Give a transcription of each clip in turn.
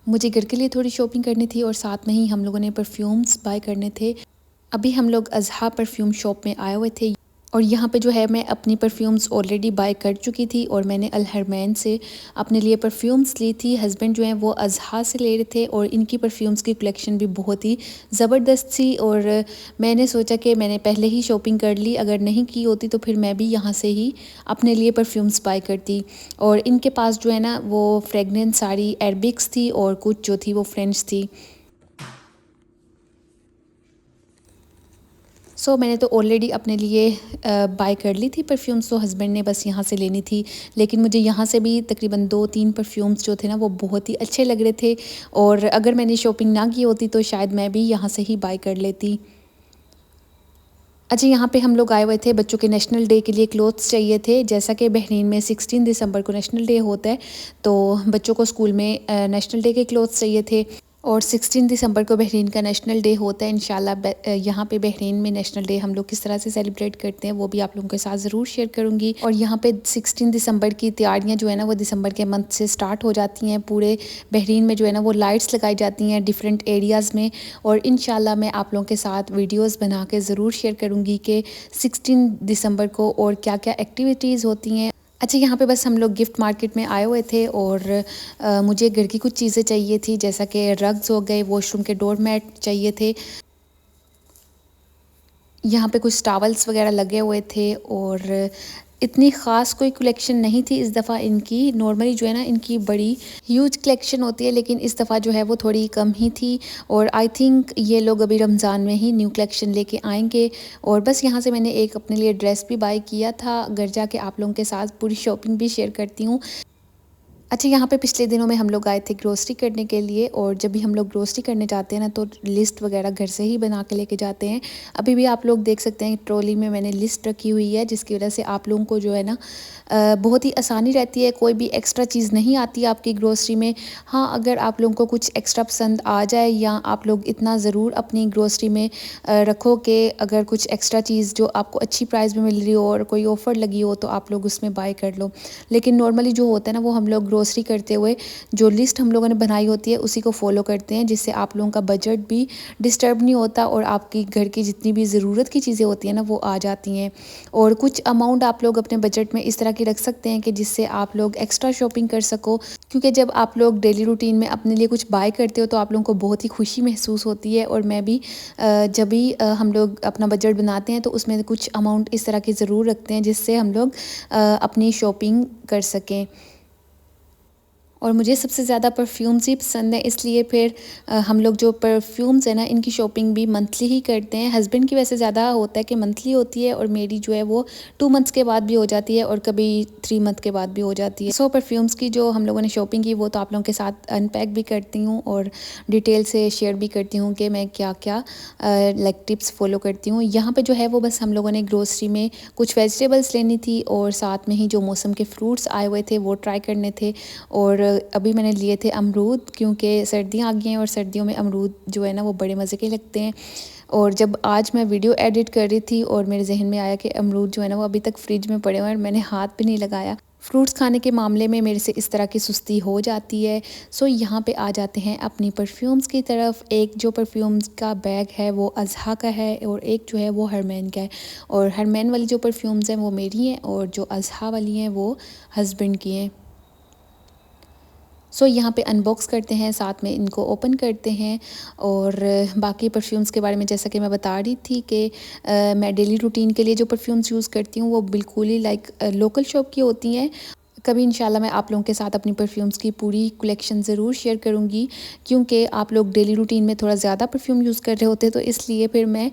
मुझे घर के लिए थोड़ी शॉपिंग करनी थी और साथ में ही हम लोगों ने परफ्यूम्स बाय करने थे। अभी हम लोग अज़हा परफ्यूम शॉप में आए हुए थे और यहाँ पे जो है मैं अपनी परफ्यूम्स ऑलरेडी बाय कर चुकी थी और मैंने अल हरमैन से अपने लिए परफ्यूम्स ली थी। हस्बैंड जो हैं वो अज़हा से ले रहे थे और इनकी परफ्यूम्स की कलेक्शन भी बहुत ही ज़बरदस्त थी और मैंने सोचा कि मैंने पहले ही शॉपिंग कर ली, अगर नहीं की होती तो फिर मैं भी यहाँ से ही अपने लिए परफ्यूम्स बाय करती। और इनके पास जो है ना वो फ्रेगनेंस सारी अरबिक्स थी और कुछ जो थी वो फ्रेंच थी। मैंने तो ऑलरेडी अपने लिए बाय कर ली थी परफ्यूम्स, तो हस्बैंड ने बस यहाँ से लेनी थी। लेकिन मुझे यहाँ से भी तकरीबन 2-3 परफ्यूम्स जो थे ना वो बहुत ही अच्छे लग रहे थे और अगर मैंने शॉपिंग ना की होती तो शायद मैं भी यहाँ से ही बाय कर लेती। अच्छा, यहाँ पे हम लोग आए हुए थे, बच्चों के नेशनल डे के लिए क्लोथ्स चाहिए थे। जैसा कि बहरीन में 16 दिसंबर को नेशनल डे होता है, तो बच्चों को स्कूल में नेशनल डे के क्लोथ्स चाहिए थे और 16 दिसंबर को बहरीन का नेशनल डे होता है। इंशाल्लाह यहाँ पे बहरीन में नेशनल डे हम लोग किस तरह से सेलिब्रेट करते हैं वो भी आप लोगों के साथ ज़रूर शेयर करूँगी। और यहाँ पे 16 दिसंबर की तैयारियाँ जो है ना वो दिसंबर के मंथ से स्टार्ट हो जाती हैं। पूरे बहरीन में जो है ना वो लाइट्स लगाई जाती हैं डिफरेंट एरियाज़ में और इंशाल्लाह मैं आप लोगों के साथ वीडियोज़ बना के ज़रूर शेयर करूँगी कि 16 दिसंबर को और क्या क्या एक्टिविटीज़ होती हैं। अच्छा, यहाँ पे बस हम लोग गिफ्ट मार्केट में आए हुए थे और मुझे घर की कुछ चीज़ें चाहिए थी, जैसा कि रग्स हो गए, वॉशरूम के डोर मैट चाहिए थे। यहाँ पे कुछ टॉवल्स वगैरह लगे हुए थे और इतनी ख़ास कोई कलेक्शन नहीं थी इस दफ़ा इनकी। नॉर्मली जो है ना इनकी बड़ी ह्यूज कलेक्शन होती है, लेकिन इस दफ़ा जो है वो थोड़ी कम ही थी और आई थिंक ये लोग अभी रमज़ान में ही न्यू कलेक्शन लेके आएंगे। और बस यहाँ से मैंने एक अपने लिए ड्रेस भी बाय किया था। घर जाके आप लोगों के साथ पूरी शॉपिंग भी शेयर करती हूँ। अच्छा, यहाँ पे पिछले दिनों में हम लोग आए थे ग्रोसरी करने के लिए और जब भी हम लोग ग्रोसरी करने जाते हैं ना तो लिस्ट वगैरह घर से ही बना के लेके जाते हैं। अभी भी आप लोग देख सकते हैं ट्रॉली में मैंने लिस्ट रखी हुई है, जिसकी वजह से आप लोगों को जो है ना बहुत ही आसानी रहती है। कोई भी एक्स्ट्रा चीज़ नहीं आती है आपकी ग्रोसरी में। हाँ, अगर आप लोगों को कुछ एक्स्ट्रा पसंद आ जाए या आप लोग इतना ज़रूर अपनी ग्रोसरी में रखो कि अगर कुछ एक्स्ट्रा चीज़ जो आपको अच्छी प्राइस में मिल रही हो और कोई ऑफ़र लगी हो तो आप लोग उसमें बाय कर लो। लेकिन नॉर्मली जो होता है ना वो हम लोग ग्रोसरी करते हुए जो लिस्ट हम लोगों ने बनाई होती है उसी को फॉलो करते हैं, जिससे आप लोगों का बजट भी डिस्टर्ब नहीं होता और आपकी घर की जितनी भी ज़रूरत की चीज़ें होती हैं ना वो आ जाती हैं। और कुछ अमाउंट आप लोग अपने बजट में इस तरह की रख सकते हैं कि जिससे आप लोग एक्स्ट्रा शॉपिंग कर सको, क्योंकि जब आप लोग डेली रूटीन में अपने लिए कुछ बाय करते हो तो आप लोगों को बहुत ही खुशी महसूस होती है। और मैं भी जब भी हम लोग अपना बजट बनाते हैं तो उसमें कुछ अमाउंट इस तरह की ज़रूर रखते हैं जिससे हम लोग अपनी शॉपिंग कर सकें। और मुझे सबसे ज़्यादा परफ्यूम्स ही पसंद है, इसलिए फिर हम लोग जो परफ्यूम्स है ना इनकी शॉपिंग भी मंथली ही करते हैं। हस्बैंड की वैसे ज़्यादा होता है कि मंथली होती है और मेरी जो है वो 2 मंथ्स के बाद भी हो जाती है और कभी 3 मंथ के बाद भी हो जाती है। परफ्यूम्स की जो हम लोगों ने शॉपिंग की वो तो आप लोगों के साथ अनपैक भी करती हूँ और डिटेल से शेयर भी करती हूँ कि मैं क्या क्या लाइक टिप्स फॉलो करती हूँ। यहाँ पर जो है वो बस हम लोगों ने ग्रोसरी में कुछ वेजिटेबल्स लेनी थी और साथ में ही जो मौसम के फ्रूट्स आए हुए थे वो ट्राई करने थे। और अभी मैंने लिए थे अमरूद, क्योंकि सर्दियाँ आ गई हैं और सर्दियों में अमरूद जो है ना वो बड़े मज़े के लगते हैं। और जब आज मैं वीडियो एडिट कर रही थी और मेरे जहन में आया कि अमरूद जो है ना वो अभी तक फ्रिज में पड़े हुए हैं और मैंने हाथ भी नहीं लगाया। फ्रूट्स खाने के मामले में मेरे से इस तरह की सुस्ती हो जाती है। यहाँ पे आ जाते हैं अपनी परफ्यूम्स की तरफ। एक जो परफ्यूम्स का बैग है वो अज़हा का है और एक जो है वो हरमैन का है। और हरमैन वाली जो परफ्यूम्स हैं वो मेरी हैं और जो अज़हा वाली हैं वो हस्बैंड की हैं। यहाँ पे अनबॉक्स करते हैं, साथ में इनको ओपन करते हैं। और बाकी परफ्यूम्स के बारे में जैसा कि मैं बता रही थी कि मैं डेली रूटीन के लिए जो परफ्यूम्स यूज़ करती हूँ वो बिल्कुल ही लाइक लोकल शॉप की होती हैं। कभी इंशाल्लाह मैं आप लोगों के साथ अपनी परफ्यूम्स की पूरी कलेक्शन ज़रूर शेयर करूँगी, क्योंकि आप लोग डेली रूटीन में थोड़ा ज़्यादा परफ्यूम यूज़ कर रहे होते हैं, तो इसलिए फिर मैं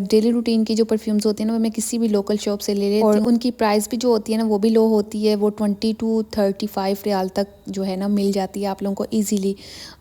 डेली रूटीन की जो परफ्यूम्स होती हैं ना वो मैं किसी भी लोकल शॉप से ले लेती हूँ। और उनकी प्राइस भी जो होती है ना वो भी लो होती है, वो 20 to 35 रियाल तक जो है ना मिल जाती है आप लोगों को ईजीली।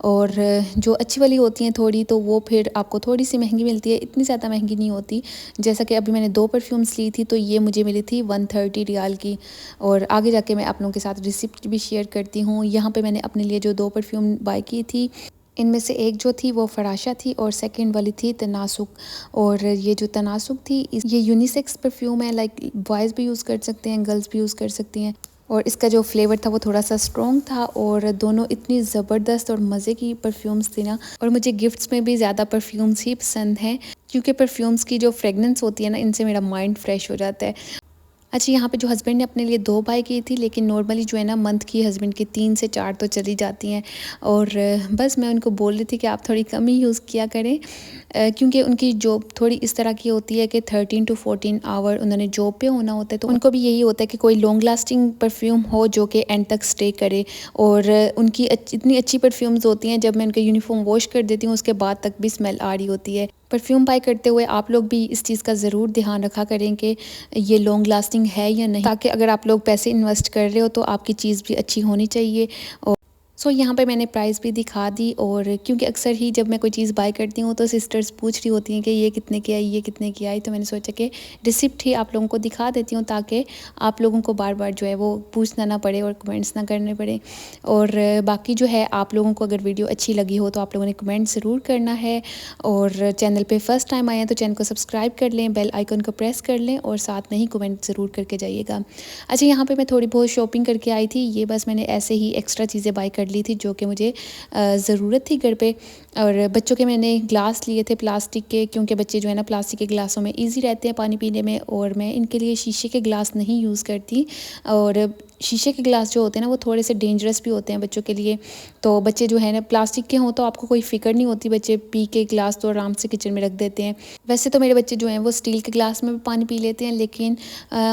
और जो अच्छी वाली होती हैं थोड़ी, तो वो फिर आपको थोड़ी सी महंगी मिलती है, इतनी ज़्यादा महंगी नहीं होती। जैसा कि अभी मैंने 2 परफ्यूम्स ली थी तो ये मुझे मिली थी 130 रियाल की। और आगे जाके मैं आप लोगों के साथ रिसिप्ट भी शेयर करती हूँ। यहाँ पे मैंने अपने लिए जो 2 परफ्यूम बाय की थी, इनमें से एक जो थी वो फ़राशा थी और सेकंड वाली थी तनासुक। और ये जो तनासुक थी ये यूनिसेक्स परफ्यूम है, लाइक बॉयज़ भी यूज़ कर सकते हैं, गर्ल्स भी यूज़ कर सकती हैं। और इसका जो फ्लेवर था वो थोड़ा सा स्ट्रॉन्ग था और दोनों इतनी ज़बरदस्त और मज़े की परफ्यूम्स थी ना। और मुझे गिफ्ट्स में भी ज़्यादा परफ्यूम्स ही पसंद हैं, क्योंकि परफ्यूम्स की जो फ्रेगनेंस होती है ना, इनसे मेरा माइंड फ्रेश हो जाता है। अच्छा, यहाँ पे जो हस्बैंड ने अपने लिए 2 बाय की थी, लेकिन नॉर्मली जो है ना मंथ की हस्बैंड की 3 से 4 तो चली जाती हैं। और बस मैं उनको बोल रही थी कि आप थोड़ी कम ही यूज़ किया करें, क्योंकि उनकी जॉब थोड़ी इस तरह की होती है कि 13 टू 14 आवर उन्होंने जॉब पे होना होता है, तो उनको भी यही होता है कि कोई लॉन्ग लास्टिंग परफ्यूम हो जो कि एंड तक स्टे करे। और उनकी इतनी अच्छी परफ्यूम्स होती हैं, जब मैं उनका यूनिफॉर्म वॉश कर देती हूँ उसके बाद तक भी स्मेल आ रही होती है। परफ्यूम बाय करते हुए आप लोग भी इस चीज़ का ज़रूर ध्यान रखा करें कि ये लॉन्ग लास्टिंग है या नहीं, ताकि अगर आप लोग पैसे इन्वेस्ट कर रहे हो तो आपकी चीज़ भी अच्छी होनी चाहिए। और यहाँ पे मैंने प्राइस भी दिखा दी, और क्योंकि अक्सर ही जब मैं कोई चीज़ बाय करती हूँ तो सिस्टर्स पूछ रही होती हैं कि ये कितने की आई, ये कितने की आई, तो मैंने सोचा कि रिसिप्ट ही आप लोगों को दिखा देती हूँ, ताकि आप लोगों को बार बार जो है वो पूछना ना पड़े और कमेंट्स ना करने पड़े। और बाकी जो है, आप लोगों को अगर वीडियो अच्छी लगी हो तो आप लोगों ने कमेंट ज़रूर करना है। और चैनल पे फर्स्ट टाइम आए हैं तो चैनल को सब्सक्राइब कर लें, बेल आइकन को प्रेस कर लें, और साथ में ही कमेंट ज़रूर करके जाइएगा। अच्छा, यहाँ पे मैं थोड़ी बहुत शॉपिंग करके आई थी, ये बस मैंने ऐसे ही एक्स्ट्रा चीज़ें बाय कर ली थी जो कि मुझे ज़रूरत थी घर पे। और बच्चों के मैंने ग्लास लिए थे प्लास्टिक के, क्योंकि बच्चे जो है ना प्लास्टिक के गिलासों में ईज़ी रहते हैं पानी पीने में, और मैं इनके लिए शीशे के गिलास नहीं यूज़ करती। और शीशे के गिलास जो होते हैं ना वो थोड़े से डेंजरस भी होते हैं बच्चों के लिए, तो बच्चे जो है ना प्लास्टिक के हों तो आपको कोई फ़िक्र नहीं होती, बच्चे पी के गिलास तो आराम से किचन में रख देते हैं। वैसे तो मेरे बच्चे जो हैं वो स्टील के गिलास में भी पानी पी लेते हैं, लेकिन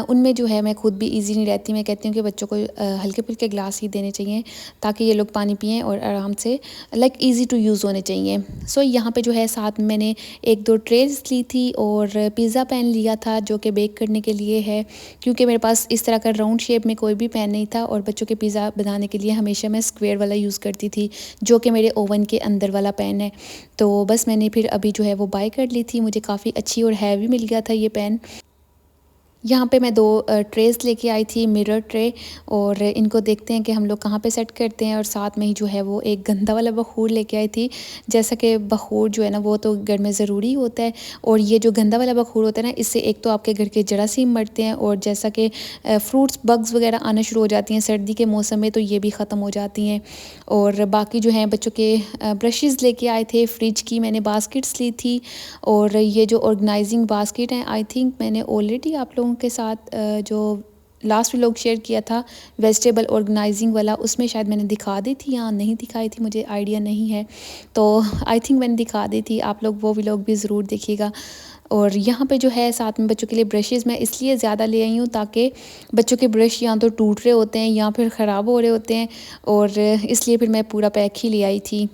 उनमें जो है मैं खुद भी ईज़ी नहीं रहती। मैं कहती हूँ कि बच्चों को हल्के फुल्के गिलास ही देने चाहिए, ताकि ये लोग पानी पिएँ और आराम से लाइक ईज़ी टू यूज़ होने चाहिए। यहाँ पे जो है साथ में मैंने 1-2 ट्रेज़ ली थी, और पिज़्ज़ा पैन लिया था जो कि बेक करने के लिए है, क्योंकि मेरे पास इस तरह का राउंड शेप में कोई भी पैन नहीं था, और बच्चों के पिज़्ज़ा बनाने के लिए हमेशा मैं स्क्वायर वाला यूज़ करती थी, जो कि मेरे ओवन के अंदर वाला पैन है। तो बस मैंने फिर अभी जो है वो बाय कर ली थी, मुझे काफ़ी अच्छी और हैवी मिल गया था ये पैन। यहाँ पे मैं 2 ट्रेज़ लेके आई थी, मिरर ट्रे, और इनको देखते हैं कि हम लोग कहाँ पे सेट करते हैं। और साथ में ही जो है वो एक गंदा वाला बखूर लेके आई थी, जैसा कि बखूर जो है ना वो तो घर में ज़रूरी होता है, और ये जो गंदा वाला बखूर होता है ना, इससे एक तो आपके घर के जरासीम मरते हैं, और जैसा कि फ्रूट्स बग्स वगैरह आना शुरू हो जाती हैं सर्दी के मौसम में, तो ये भी ख़त्म हो जाती हैं। और बाकी जो हैं बच्चों के ब्रशेज़ लेके आए थे, फ्रिज की मैंने बास्केट्स ली थी, और ये जो ऑर्गेनाइजिंग बास्केट हैं, आई थिंक मैंने ऑलरेडी आप लोगों के साथ जो लास्ट व्लॉग शेयर किया था वेजिटेबल ऑर्गेनाइजिंग वाला, उसमें शायद मैंने दिखा दी थी या नहीं दिखाई थी, मुझे आइडिया नहीं है, तो आई थिंक मैंने दिखा दी थी। आप लोग वो व्लॉग भी ज़रूर देखिएगा। और यहाँ पे जो है साथ में बच्चों के लिए ब्रशेज़ मैं इसलिए ज़्यादा ले आई हूँ, ताकि बच्चों के ब्रश या तो टूट रहे होते हैं या फिर ख़राब हो रहे होते हैं, और इसलिए फिर मैं पूरा पैक ही ले आई थी।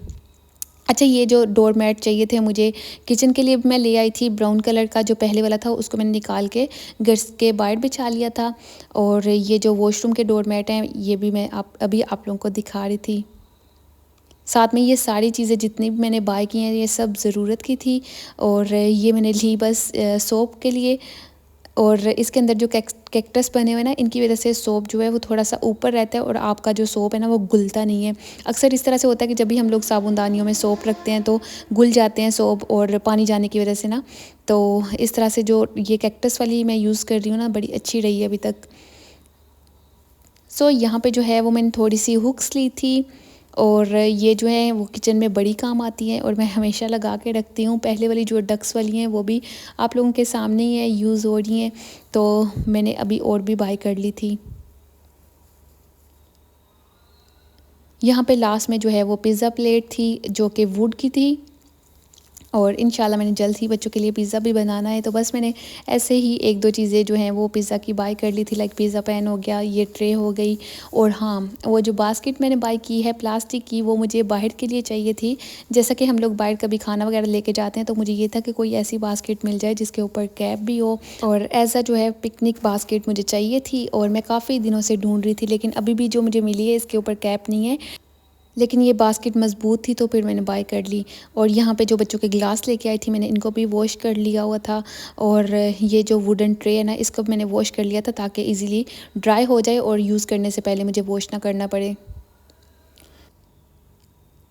अच्छा, ये जो डोर मैट चाहिए थे मुझे किचन के लिए, मैं ले आई थी ब्राउन कलर का, जो पहले वाला था उसको मैंने निकाल के घर के बाहर बिछा लिया था। और ये जो वॉशरूम के डोर मैट हैं, ये भी मैं अभी आप लोगों को दिखा रही थी। साथ में ये सारी चीज़ें जितनी भी मैंने बाय की हैं, ये सब ज़रूरत की थी, और ये मैंने ली बस सोप के लिए। और इसके अंदर जो कैक्टस बने हुए हैं ना, इनकी वजह से सोप जो है वो थोड़ा सा ऊपर रहता है, और आपका जो सोप है ना वो घुलता नहीं है। अक्सर इस तरह से होता है कि जब भी हम लोग साबुनदानियों में सोप रखते हैं तो घुल जाते हैं सोप, और पानी जाने की वजह से ना। तो इस तरह से जो ये कैक्टस वाली मैं यूज़ कर रही हूँ ना, बड़ी अच्छी रही है अभी तक। यहाँ पे जो है वो मैंने थोड़ी सी हुक्स ली थी, और ये जो है वो किचन में बड़ी काम आती हैं, और मैं हमेशा लगा के रखती हूँ। पहले वाली जो डक्स वाली हैं वो भी आप लोगों के सामने ही है, यूज़ हो रही हैं, तो मैंने अभी और भी बाय कर ली थी। यहाँ पे लास्ट में जो है वो पिज़्ज़ा प्लेट थी, जो कि वुड की थी, और इंशाल्लाह मैंने जल्द ही बच्चों के लिए पिज़्ज़ा भी बनाना है, तो बस मैंने ऐसे ही 1-2 चीज़ें जो हैं वो पिज़्ज़ा की बाय कर ली थी, लाइक पिज़्ज़ा पैन हो गया, ये ट्रे हो गई। और हाँ, वो जो बास्केट मैंने बाय की है प्लास्टिक की, वो मुझे बाहर के लिए चाहिए थी। जैसा कि हम लोग बाहर कभी खाना वगैरह लेके जाते हैं, तो मुझे ये था कि कोई ऐसी बास्केट मिल जाए जिसके ऊपर कैप भी हो, और ऐसा जो है पिकनिक बास्केट मुझे चाहिए थी, और मैं काफ़ी दिनों से ढूंढ रही थी, लेकिन अभी भी जो मुझे मिली है इसके ऊपर कैप नहीं है। लेकिन ये बास्केट मज़बूत थी, तो फिर मैंने बाय कर ली। और यहाँ पे जो बच्चों के गिलास लेके आई थी मैंने, इनको भी वॉश कर लिया हुआ था। और ये जो वुडन ट्रे है ना, इसको भी मैंने वॉश कर लिया था, ताकि इजीली ड्राई हो जाए और यूज़ करने से पहले मुझे वॉश ना करना पड़े।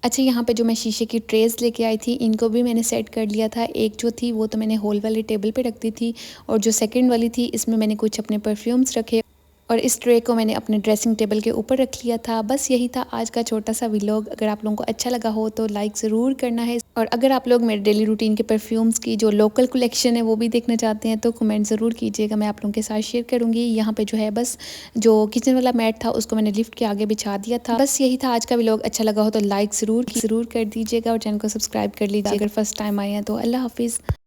अच्छा, यहाँ पे जो मैं शीशे की ट्रेज़ लेके आई थी, इनको भी मैंने सेट कर लिया था। एक जो थी वो तो मैंने हॉल वाले टेबल पे रख दी थी, और जो सेकंड वाली थी इसमें मैंने कुछ अपने परफ्यूम्स रखे, और इस ट्रे को मैंने अपने ड्रेसिंग टेबल के ऊपर रख लिया था। बस यही था आज का छोटा सा व्लॉग। अगर आप लोगों को अच्छा लगा हो तो लाइक ज़रूर करना है, और अगर आप लोग मेरे डेली रूटीन के परफ्यूम्स की जो लोकल कलेक्शन है वो भी देखना चाहते हैं तो कमेंट ज़रूर कीजिएगा, मैं आप लोगों के साथ शेयर करूँगी। यहाँ पे जो है बस जो किचन वाला मैट था उसको मैंने लिफ्ट के आगे बिछा दिया था। बस यही था आज का व्लॉग। अच्छा लगा हो तो लाइक ज़रूर कर दीजिएगा और चैनल को सब्सक्राइब कर लीजिए अगर फर्स्ट टाइम आए हैं तो। अल्लाह हाफिज़।